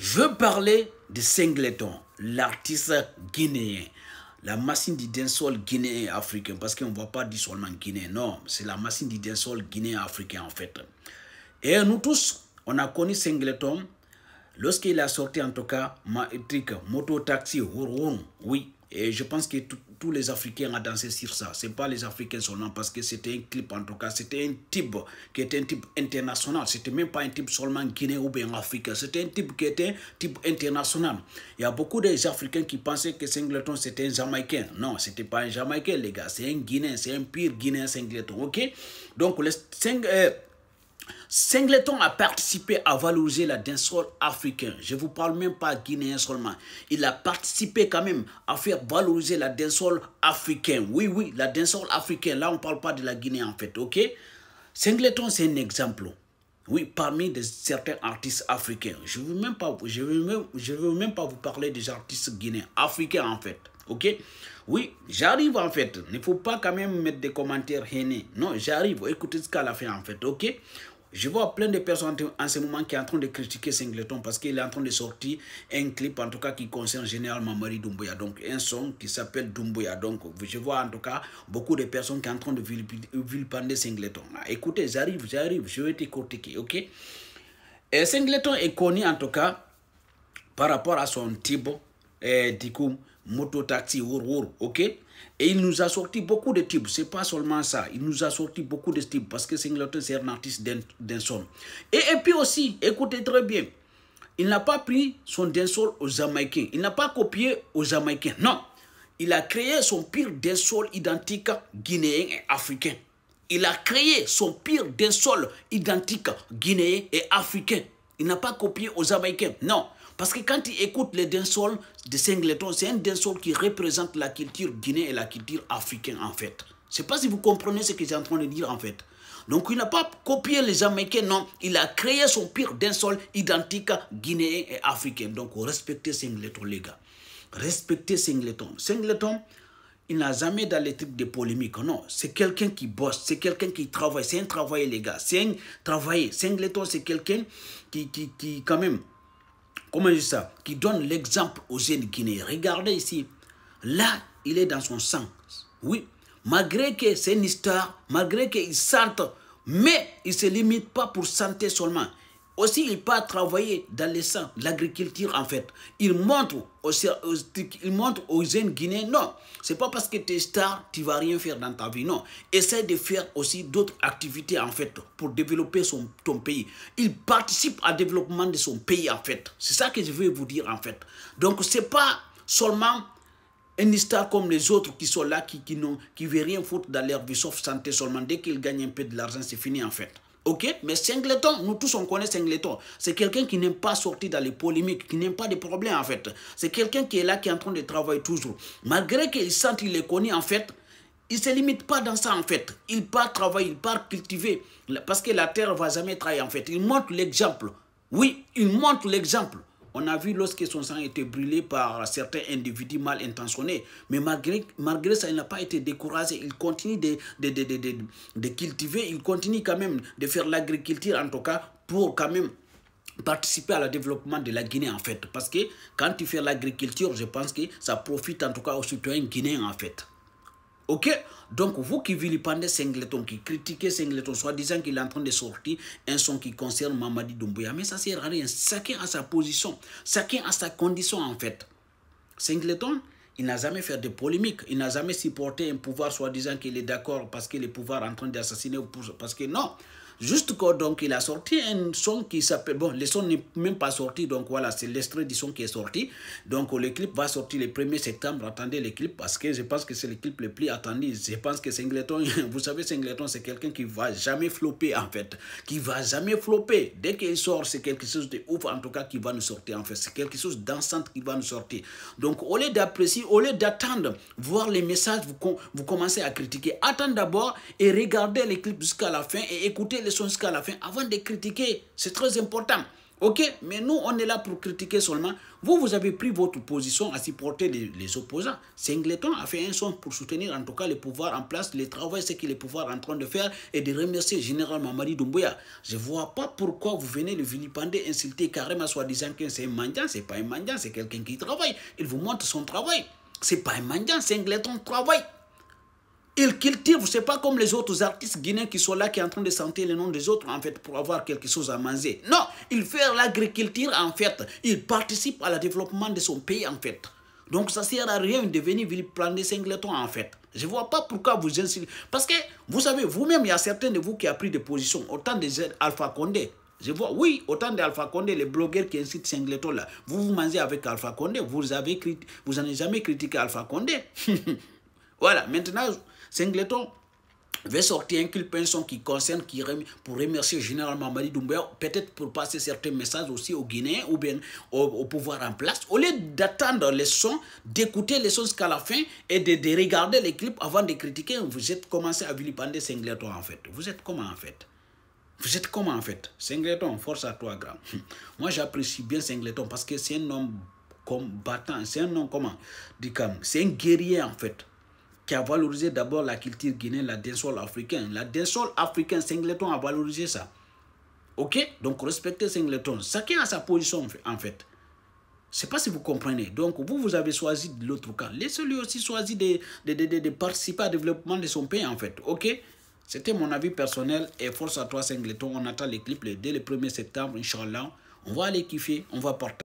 Je veux parler de Singleton, l'artiste guinéen, la machine du dancehall guinéen et africain, parce qu'on ne va pas dire seulement guinéen, non, c'est la machine du dancehall guinéen et africain en fait. Et nous tous, on a connu Singleton lorsqu'il a sorti en tout cas Moto Taxi, oui. Et je pense que tous les Africains ont dansé sur ça. Ce n'est pas les Africains seulement parce que c'était un clip en tout cas. C'était un type qui était un type international. Ce n'était même pas un type seulement guinéen ou bien africain. C'était un type qui était un type international. Il y a beaucoup d'Africains qui pensaient que Singleton c'était un Jamaïcain. Non, ce n'était pas un Jamaïcain les gars. C'est un Guinéen, c'est un pire Guinéen Singleton. Ok? Donc Singleton a participé à valoriser la dancehall africain. Je ne vous parle même pas guinéen seulement. Il a participé quand même à faire valoriser la dancehall africain. Oui, la dancehall africain. Là, on ne parle pas de la Guinée en fait, ok? Singleton, c'est un exemple. Oui, parmi certains artistes africains. Je ne veux même pas vous parler des artistes guinéens, africains en fait, ok? Oui, j'arrive en fait. Il ne faut pas quand même mettre des commentaires haineux. Non, j'arrive. Écoutez ce qu'elle a fait en fait, ok? Je vois plein de personnes en ce moment qui sont en train de critiquer Singleton parce qu'il est en train de sortir un clip en tout cas qui concerne Général Mamadi Doumbouya. Donc un son qui s'appelle Doumbouya. Donc je vois en tout cas beaucoup de personnes qui sont en train de vilipender Singleton. Écoutez, j'arrive, je vais t'écouter, ok? Et Singleton est connu en tout cas par rapport à son type du coup, Moto Taxi, ok? Et il nous a sorti beaucoup de types. C'est pas seulement ça. Il nous a sorti beaucoup de types parce que Singleton, c'est un artiste dancehall. Et puis aussi, écoutez très bien, il n'a pas pris son dancehall aux Jamaïcains. Il n'a pas copié aux Jamaïcains. Non. Il a créé son pire dancehall identique guinéen et africain. Il a créé son pire dancehall identique guinéen et africain. Il n'a pas copié aux Jamaïcains. Non. Parce que quand tu écoutes les dancehall de Singleton, c'est un dancehall qui représente la culture guinéenne et la culture africaine en fait. Je ne sais pas si vous comprenez ce que j'ai en train de dire en fait. Donc il n'a pas copié les Jamaïcains, non. Il a créé son pire dancehall identique guinéen et africain. Donc respectez Singleton les gars. Respectez Singleton. Singleton, il n'a jamais dans les trucs de polémique, non. C'est quelqu'un qui bosse, c'est quelqu'un qui travaille. C'est un travailleur les gars. C'est un travailleur. Singleton, c'est quelqu'un qui quand même... Comment dire ça? Qui donne l'exemple aux jeunes Guinéens. Regardez ici. Là, il est dans son sang. Oui. Malgré que c'est une histoire, malgré qu'il sente, mais il ne se limite pas pour santé seulement. Aussi, il peut travailler dans les sangs, l'agriculture en fait. Il montre aux jeunes Guinéens, non, c'est pas parce que tu es star, tu ne vas rien faire dans ta vie, non. Essaie de faire aussi d'autres activités en fait pour développer ton pays. Il participe au développement de son pays en fait. C'est ça que je veux vous dire en fait. Donc, ce n'est pas seulement une histoire comme les autres qui sont là, qui ne veulent rien foutre dans leur vie sauf santé seulement. Dès qu'ils gagnent un peu de l'argent, c'est fini en fait. Ok, mais Singleton, nous tous on connaît Singleton. C'est quelqu'un qui n'aime pas sortir dans les polémiques, qui n'aime pas de problèmes en fait. C'est quelqu'un qui est là, qui est en train de travailler toujours. Malgré qu'il sente qu'il est connu en fait, il ne se limite pas dans ça en fait. Il part travailler, il part cultiver. Parce que la terre ne va jamais travailler en fait. Il montre l'exemple. Oui, il montre l'exemple. On a vu lorsque son sang a été brûlé par certains individus mal intentionnés. Mais malgré ça, il n'a pas été découragé. Il continue de cultiver. Il continue quand même de faire l'agriculture, en tout cas, pour quand même participer à le développement de la Guinée, en fait. Parce que quand tu fais l'agriculture, je pense que ça profite, en tout cas, aux citoyens guinéens, en fait. Ok? Donc, vous qui vilipendez Singleton, qui critiquez Singleton, soit disant qu'il est en train de sortir un son qui concerne Mamadi Doumbouya, mais ça ne sert à rien. Chacun a sa position, chacun a sa condition en fait. Singleton, il n'a jamais fait de polémique, il n'a jamais supporté un pouvoir, soit disant qu'il est d'accord parce que le pouvoir est en train d'assassiner, parce que non. Juste que donc il a sorti un son qui s'appelle, bon le son n'est même pas sorti, donc voilà c'est l'extrait du son qui est sorti, donc le clip va sortir le 1er septembre, attendez le clip parce que je pense que c'est le clip le plus attendu, je pense que Singleton, vous savez Singleton c'est quelqu'un qui va jamais flopper en fait, qui va jamais flopper, dès qu'il sort c'est quelque chose de ouf en tout cas qui va nous sortir en fait, c'est quelque chose d'enceinte qui va nous sortir, donc au lieu d'apprécier, au lieu d'attendre, voir les messages, vous commencez à critiquer, attendez d'abord et regardez les clips jusqu'à la fin et écoutez les sons jusqu'à la fin avant de critiquer. C'est très important. Ok, mais nous, on est là pour critiquer seulement. Vous, vous avez pris votre position à supporter les opposants. Singleton a fait un son pour soutenir en tout cas le pouvoir en place, le travail, ce que le pouvoir est en train de faire et de remercier le général Mamadi Doumbouya. Je ne vois pas pourquoi vous venez le vilipender, insulter carrément, soi-disant que c'est un mendiant. Ce n'est pas un mendiant, c'est quelqu'un qui travaille. Il vous montre son travail. Ce n'est pas un mendiant, Singleton travaille. Il cultive, c'est pas comme les autres artistes guinéens qui sont là, qui sont en train de sentir le nom des autres, en fait, pour avoir quelque chose à manger. Non, il fait l'agriculture, en fait. Il participe à le développement de son pays, en fait. Donc, ça ne sert à rien de venir prendre Singleton, en fait. Je ne vois pas pourquoi vous insultez. Parce que, vous savez, vous-même, il y a certains de vous qui ont pris des positions, autant des Alpha Condé. Je vois, oui, autant d'Alpha Condé, les blogueurs qui incitent Singleton, là. Vous mangez avec Alpha Condé, vous n'en avez jamais critiqué Alpha Condé. Voilà, maintenant, Singleton va sortir un clip, un son qui concerne, pour remercier généralement Mamadi Doumbouya, peut-être pour passer certains messages aussi aux Guinéens ou bien au pouvoir en place. Au lieu d'attendre les sons, d'écouter les sons jusqu'à la fin et de regarder les clips avant de critiquer, vous êtes commencé à vilipender Singleton en fait. Vous êtes comment en fait? Vous êtes comment en fait? Singleton, force à toi, grand. Moi, j'apprécie bien Singleton parce que c'est un homme combattant, c'est un homme comment? C'est un guerrier en fait, qui a valorisé d'abord la culture guinéenne, la dancehall africaine. La dancehall africaine, Singleton a valorisé ça. Ok? Donc, respectez Singleton. Chacun a sa position, en fait. Je ne sais pas si vous comprenez. Donc, vous avez choisi de l'autre camp. Laissez-lui aussi choisir de participer au développement de son pays, en fait. Ok? C'était mon avis personnel. Et force à toi, Singleton. On attend les clips dès le 1er septembre, Inch'Allah. On va aller kiffer. On va partager.